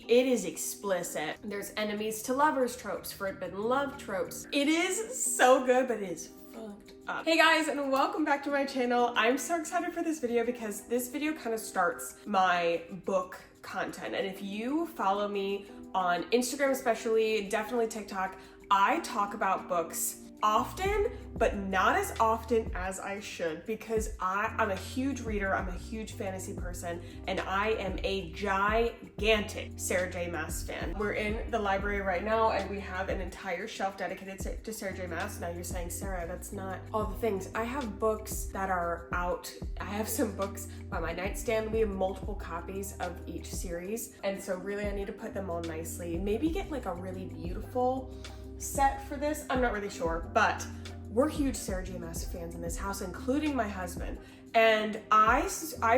it is explicit. There's enemies to lovers tropes, forbidden love tropes. It is so good, but it is fucked up. Hey guys, and welcome back to my channel. I'm so excited for this video because this video kind of starts my book content. And if you follow me on Instagram especially, definitely TikTok, I talk about books often, but not as often as I should because I'm a huge reader, I'm a huge fantasy person, and I am a gigantic Sarah J. Maas fan. We're in the library right now and we have an entire shelf dedicated to Sarah J. Maas. Now you're saying, Sarah, that's not all the things. I have books that are out. I have some books by my nightstand. We have multiple copies of each series, and so really I need to put them all nicely. Maybe get like a really beautiful set for this. I'm not really sure, but we're huge Sarah J. Maas fans in this house, including my husband. And I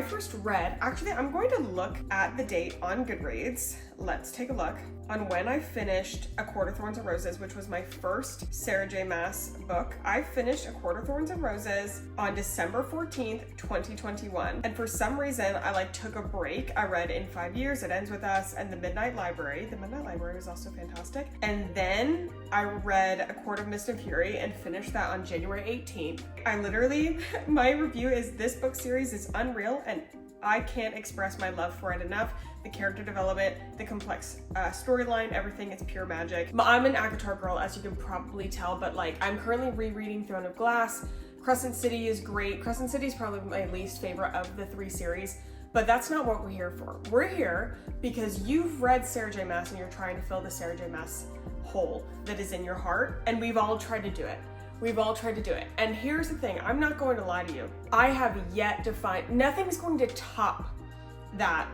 first read, actually I'm going to look at the date on Goodreads. Let's take a look on when I finished A Court of Thorns and Roses, which was my first Sarah J. Maas book. I finished A Court of Thorns and Roses on December 14th, 2021. And for some reason, I took a break. I read In 5 Years, It Ends With Us, and The Midnight Library. The Midnight Library was also fantastic. And then I read A Court of Mist and Fury and finished that on January 18th. I literally, my review is this book series is unreal and I can't express my love for it enough. The character development, the complex storyline, everything is pure magic. I'm an ACOTAR girl, as you can probably tell, but I'm currently rereading Throne of Glass. Crescent City is great. Crescent City is probably my least favorite of the 3 series, but that's not what we're here for. We're here because you've read Sarah J. Maas and you're trying to fill the Sarah J. Maas hole that is in your heart, and we've all tried to do it. We've all tried to do it. And here's the thing, I'm not going to lie to you. I have yet to find, nothing's going to top that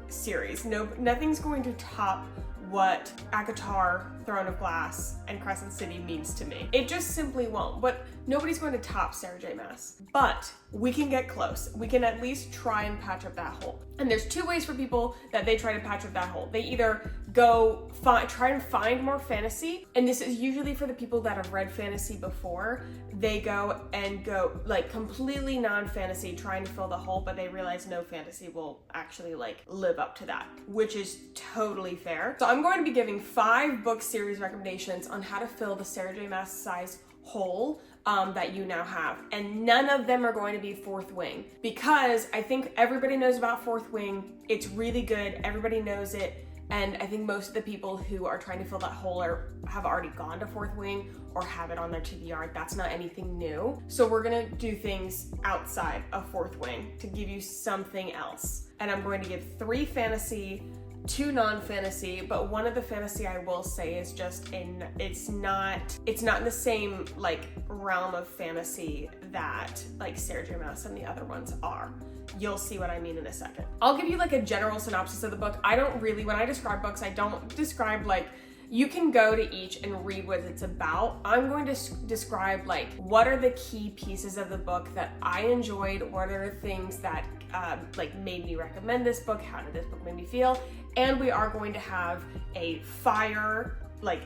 series. Nothing's going to top what ACOTAR, Throne of Glass, and Crescent City means to me. It just simply won't, but nobody's going to top Sarah J. Maas. But we can get close. We can at least try and patch up that hole. And there's 2 ways for people that they try to patch up that hole. They either go try and find more fantasy, and this is usually for the people that have read fantasy before. They go completely non-fantasy, trying to fill the hole, but they realize no fantasy will actually live up to that, which is totally fair. So I'm going to be giving 5 book series recommendations on how to fill the Sarah J. Maas size hole that you now have, and none of them are going to be Fourth Wing, because I think everybody knows about Fourth Wing. It's really good, everybody knows it, and I think most of the people who are trying to fill that hole have already gone to Fourth Wing or have it on their TBR. That's not anything new. So we're gonna do things outside of Fourth Wing to give you something else, and I'm going to give 3 fantasy, 2 non-fantasy, but one of the fantasy I will say is just it's not in the same realm of fantasy that Sarah J. Maas and the other ones are. You'll see what I mean in a second. I'll give you a general synopsis of the book. I don't really, when I describe books, I don't describe you can go to each and read what it's about. I'm going to describe what are the key pieces of the book that I enjoyed, what are the things that made me recommend this book, how did this book make me feel, and we are going to have a fire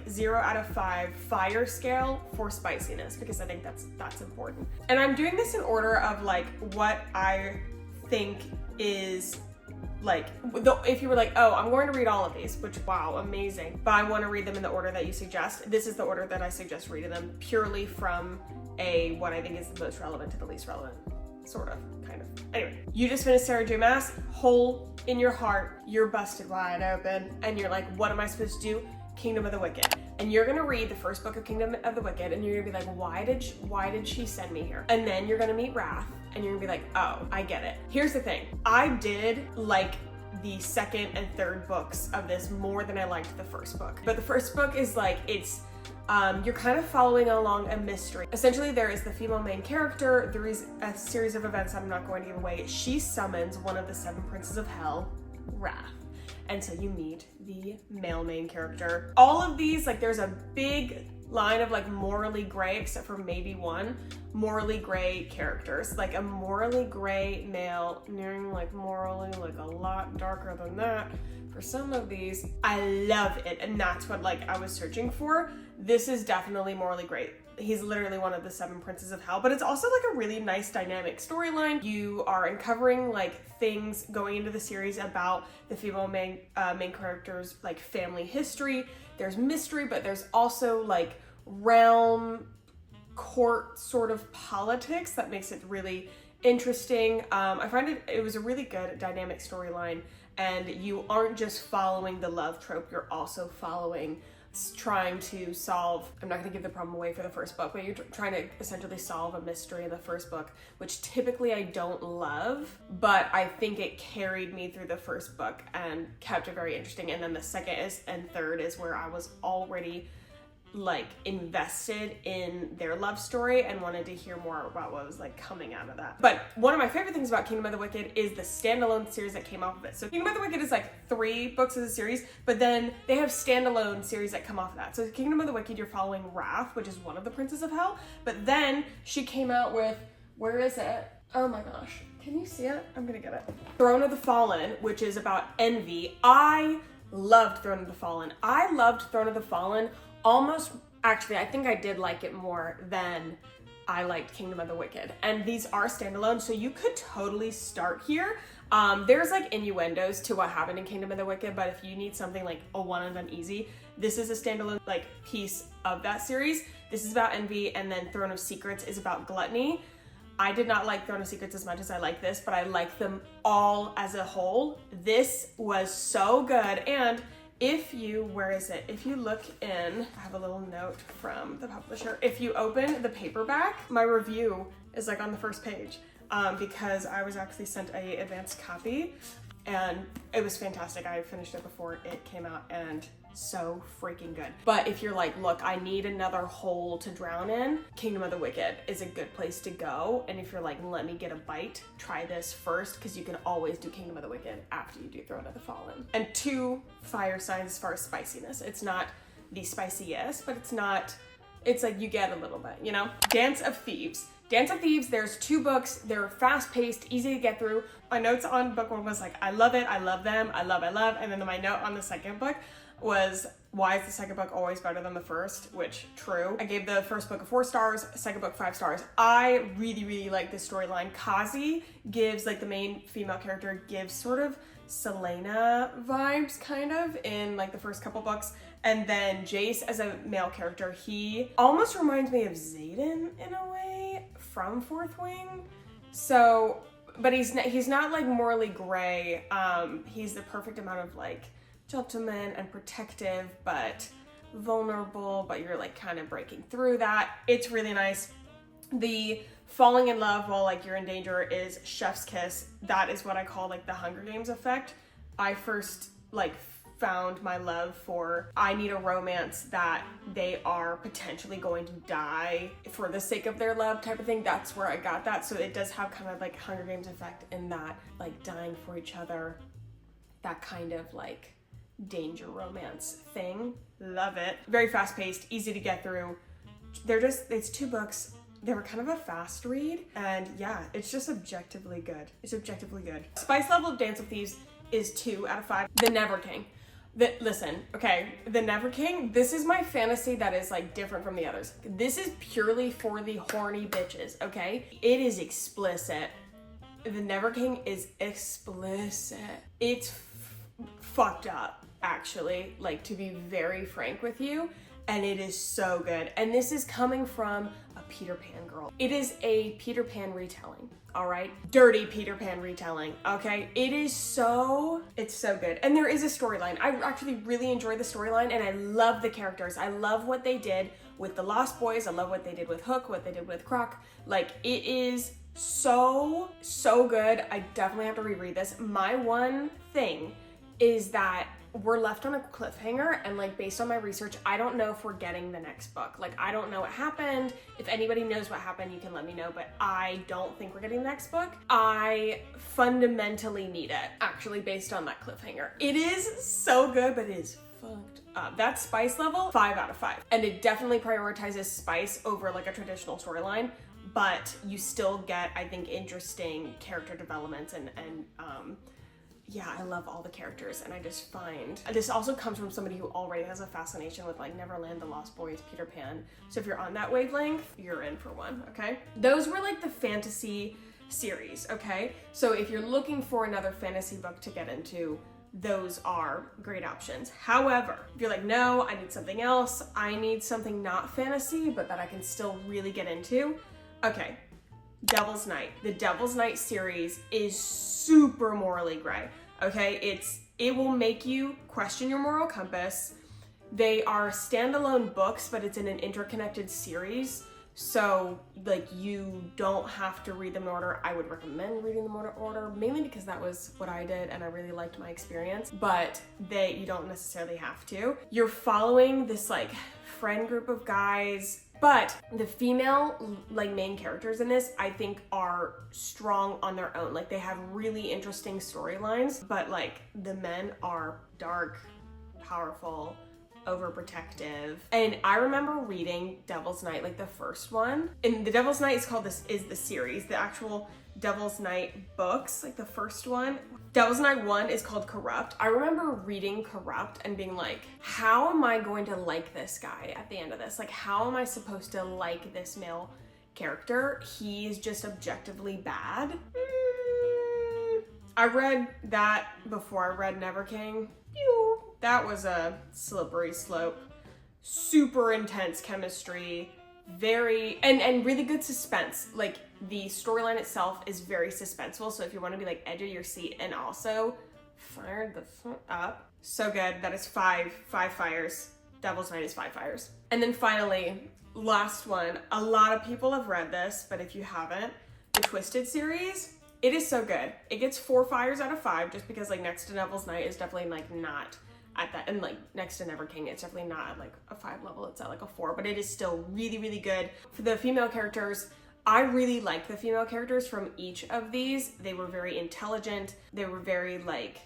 0 out of 5 fire scale for spiciness, because I think that's important. And I'm doing this in order of what I think is if you were oh, I'm going to read all of these, which, wow, amazing, but I want to read them in the order that you suggest. This is the order that I suggest reading them, purely from what I think is the most relevant to the least relevant, sort of, kind of. Anyway, you just finished Sarah J. Maas, hole in your heart, you're busted wide open, and you're what am I supposed to do? Kingdom of the Wicked. And you're gonna read the first book of Kingdom of the Wicked, and you're gonna be why did she send me here? And then you're gonna meet Wrath, and you're gonna be oh, I get it. Here's the thing, I did the second and third books of this more than I liked the first book. But the first book is you're kind of following along a mystery. Essentially, there is the female main character. There is a series of events I'm not going to give away. She summons one of the 7 princes of hell, Wrath. And so you meet the male main character. All of these, there's a big line of morally gray, except for maybe one, morally gray characters. A morally gray male, nearing morally a lot darker than that. For some of these, I love it, and that's what I was searching for. This is definitely morally gray. he's literally one of the 7 princes of hell, but it's also like a really nice dynamic storyline. You are uncovering like things going into the series about the female main character's like family history. There's mystery, but there's also like realm court sort of politics that makes it really interesting. I find it was a really good dynamic storyline, and you aren't just following the love trope, you're also trying to solve, I'm not going to give the problem away for the first book, but you're trying to essentially solve a mystery in the first book, which typically I don't love, but I think it carried me through the first book and kept it very interesting. And then the second and third is where I was already like invested in their love story and wanted to hear more about what was like coming out of that. But one of my favorite things about Kingdom of the Wicked is the standalone series that came off of it. So Kingdom of the Wicked is like 3 books of the series, but then they have standalone series that come off of that. So Kingdom of the Wicked, you're following Wrath, which is one of the princes of hell, but then she came out with, where is it? Oh my gosh, can you see it? I'm gonna get it. Throne of the Fallen, which is about envy. I loved Throne of the Fallen. I loved Throne of the Fallen actually, I think I did like it more than I liked Kingdom of the Wicked. And these are standalone, so you could totally start here. There's like innuendos to what happened in Kingdom of the Wicked, but if you need something like a one and done easy, this is a standalone like piece of that series. This is about envy, and then Throne of Secrets is about gluttony. I did not like Throne of Secrets as much as I like this, but I like them all as a whole. This was so good. And if you look in, I have a little note from the publisher. If you open the paperback, my review is like on the first page because I was actually sent a advanced copy and it was fantastic. I finished it before it came out and so freaking good. But if you're like, look, I need another hole to drown in, Kingdom of the Wicked is a good place to go. And if you're like, let me get a bite, try this first, because you can always do Kingdom of the Wicked after you do Throne of the Fallen. And 2 fire signs as far as spiciness. It's not the spiciest, but it's like you get a little bit, you know? Dance of Thieves. Dance of Thieves, there's 2 books. They're fast-paced, easy to get through. My notes on book 1 was like, I love it, I love them, I love. And then my note on the second book was, why is the second book always better than the first? Which, true. I gave the first book 4 stars, second book 5 stars. I really, really like this storyline. Kazi gives, like the main female character, gives sort of Selena vibes, kind of, in like the first couple books. And then Jace as a male character, he almost reminds me of Xaden in a way from Fourth Wing. So, but he's not like morally gray. He's the perfect amount of like gentleman and protective, but vulnerable, but you're like kind of breaking through that. It's really nice. The falling in love while like you're in danger is chef's kiss. That is what I call like the Hunger Games effect. I first like found my love for, I need a romance that they are potentially going to die for the sake of their love type of thing. That's where I got that. So it does have kind of like Hunger Games effect in that, like dying for each other, that kind of like danger romance thing. Love it. Very fast paced, easy to get through. It's 2 books. They were kind of a fast read, and yeah, it's just objectively good. It's objectively good. Spice level of Dance of Thieves is 2 out of 5. The Never King. The Never King, this is my fantasy that is like different from the others. This is purely for the horny bitches, okay? It is explicit. The Never King is explicit. It's fucked up, actually, like, to be very frank with you, and it is so good. And this is coming from a Peter Pan girl. It is a Peter Pan retelling, all right? Dirty Peter Pan retelling, okay? It's so good. And there is a storyline. I actually really enjoy the storyline, and I love the characters. I love what they did with the Lost Boys. I love what they did with Hook, what they did with Croc. Like, it is so good. I definitely have to reread this. My one thing is that we're left on a cliffhanger, and like based on my research, I don't know if we're getting the next book. Like, I don't know what happened. If anybody knows what happened, you can let me know, but I don't think we're getting the next book. I fundamentally need it, actually, based on that cliffhanger. It is so good, but it is fucked up. That spice level, 5 out of 5. And it definitely prioritizes spice over like a traditional storyline, but you still get, I think, interesting character developments and yeah, I love all the characters, and I just find this also comes from somebody who already has a fascination with like Neverland, The Lost Boys, Peter Pan. So if you're on that wavelength, you're in for one, okay? Those were like the fantasy series, okay? So if you're looking for another fantasy book to get into, those are great options. However, if you're like, no, I need something else, I need something not fantasy, but that I can still really get into, okay, Devil's Night. The Devil's Night series is super morally gray, okay? It will make you question your moral compass. They are standalone books, but it's in an interconnected series. So like you don't have to read them in order. I would recommend reading them in order, mainly because that was what I did and I really liked my experience, but you don't necessarily have to. You're following this like friend group of guys, but the female like main characters in this I think are strong on their own. Like they have really interesting storylines, but like the men are dark, powerful, overprotective. And I remember reading Devil's Night, like the first one. And the Devil's Night is called is the series. The actual Devil's Night books, like the first one. Devil's Night 1 is called Corrupt. I remember reading Corrupt and being like, how am I going to like this guy at the end of this? Like, how am I supposed to like this male character? He's just objectively bad. I read that before I read Never King. That was a slippery slope. Super intense chemistry, very, and really good suspense. Like the storyline itself is very suspenseful. So if you want to be like edge of your seat and also fired the fuck up. So good. That is five fires. Devil's Night is 5 fires. And then finally, last one. A lot of people have read this, but if you haven't, the Twisted series, it is so good. It gets 4 fires out of 5 just because like next to Devil's Night is definitely like not at that, and like next to Never King, it's definitely not at like a 5 level, it's at like a 4, but it is still really, really good. For the female characters, I really liked the female characters from each of these. They were very intelligent, they were very like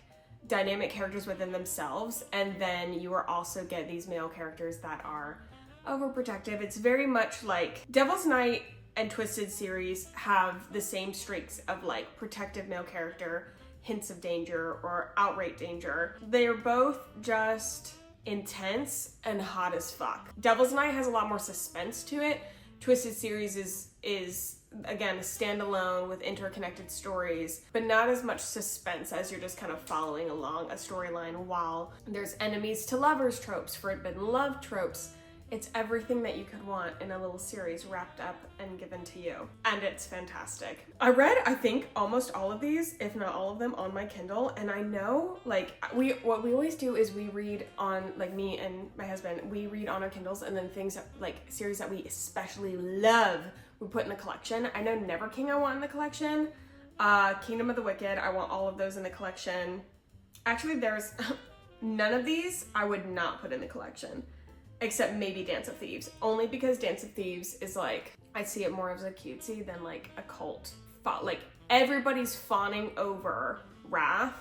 dynamic characters within themselves, and then you are also get these male characters that are overprotective. It's very much like Devil's Night and Twisted series have the same streaks of like protective male character, hints of danger or outright danger. They are both just intense and hot as fuck. Devil's Night has a lot more suspense to it. Twisted series is again a standalone with interconnected stories, but not as much suspense as you're just kind of following along a storyline while there's enemies to lovers tropes, forbidden love tropes. It's everything that you could want in a little series wrapped up and given to you. And it's fantastic. I read, I think, almost all of these, if not all of them, on my Kindle. And I know, like, what we always do is we read on, like me and my husband, we read on our Kindles, and then things that, like, series that we especially love, we put in the collection. I know Never King I want in the collection. Kingdom of the Wicked, I want all of those in the collection. Actually, there's none of these I would not put in the collection. Except maybe Dance of Thieves. Only because Dance of Thieves is like, I see it more as a cutesy than like a cult. Like everybody's fawning over Wrath.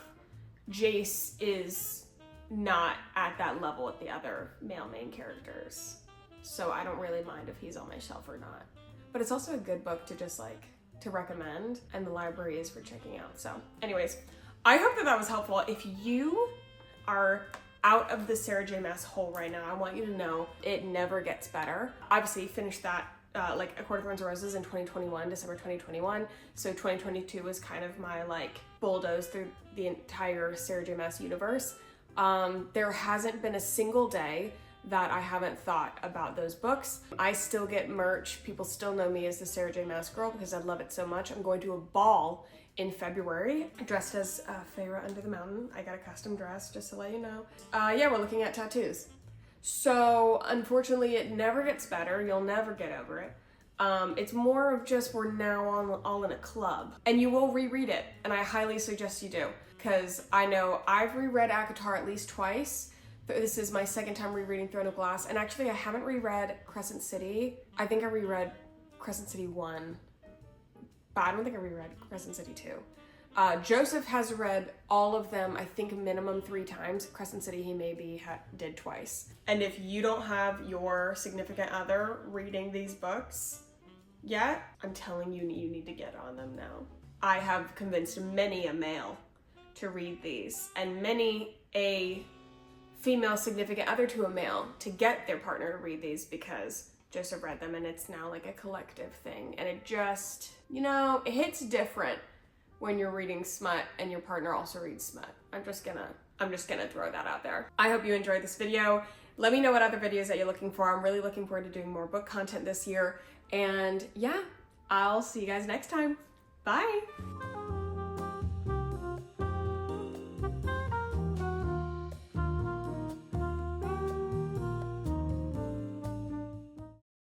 Jace is not at that level with the other male main characters. So I don't really mind if he's on my shelf or not. But it's also a good book to just like, to recommend, and the library is for checking out. So anyways, I hope that was helpful. If you are out of the Sarah J. Maas hole right now, I want you to know it never gets better. Obviously finished that like A Court of Thorns and Roses in 2021, December 2021. So 2022 was kind of my like bulldoze through the entire Sarah J. Maas universe. There hasn't been a single day that I haven't thought about those books. I still get merch. People still know me as the Sarah J. Maas girl because I love it so much. I'm going to a ball in February, dressed as Feyre Under the Mountain. I got a custom dress, just to let you know. Yeah, we're looking at tattoos. So unfortunately, it never gets better. You'll never get over it. It's more of just we're now all in a club, and you will reread it, and I highly suggest you do, because I know I've reread ACOTAR at least twice. This is my second time rereading Throne of Glass, and actually I haven't reread Crescent City. I think I reread Crescent City 1. But I don't think I reread Crescent City 2. Joseph has read all of them, I think minimum 3 times. Crescent City he maybe did twice. And if you don't have your significant other reading these books yet, I'm telling you, you need to get on them now. I have convinced many a male to read these, and many a female significant other to a male to get their partner to read these because Joseph read them, and it's now like a collective thing. And it just, you know, it hits different when you're reading smut and your partner also reads smut. I'm just gonna throw that out there. I hope you enjoyed this video. Let me know what other videos that you're looking for. I'm really looking forward to doing more book content this year. And yeah, I'll see you guys next time. Bye.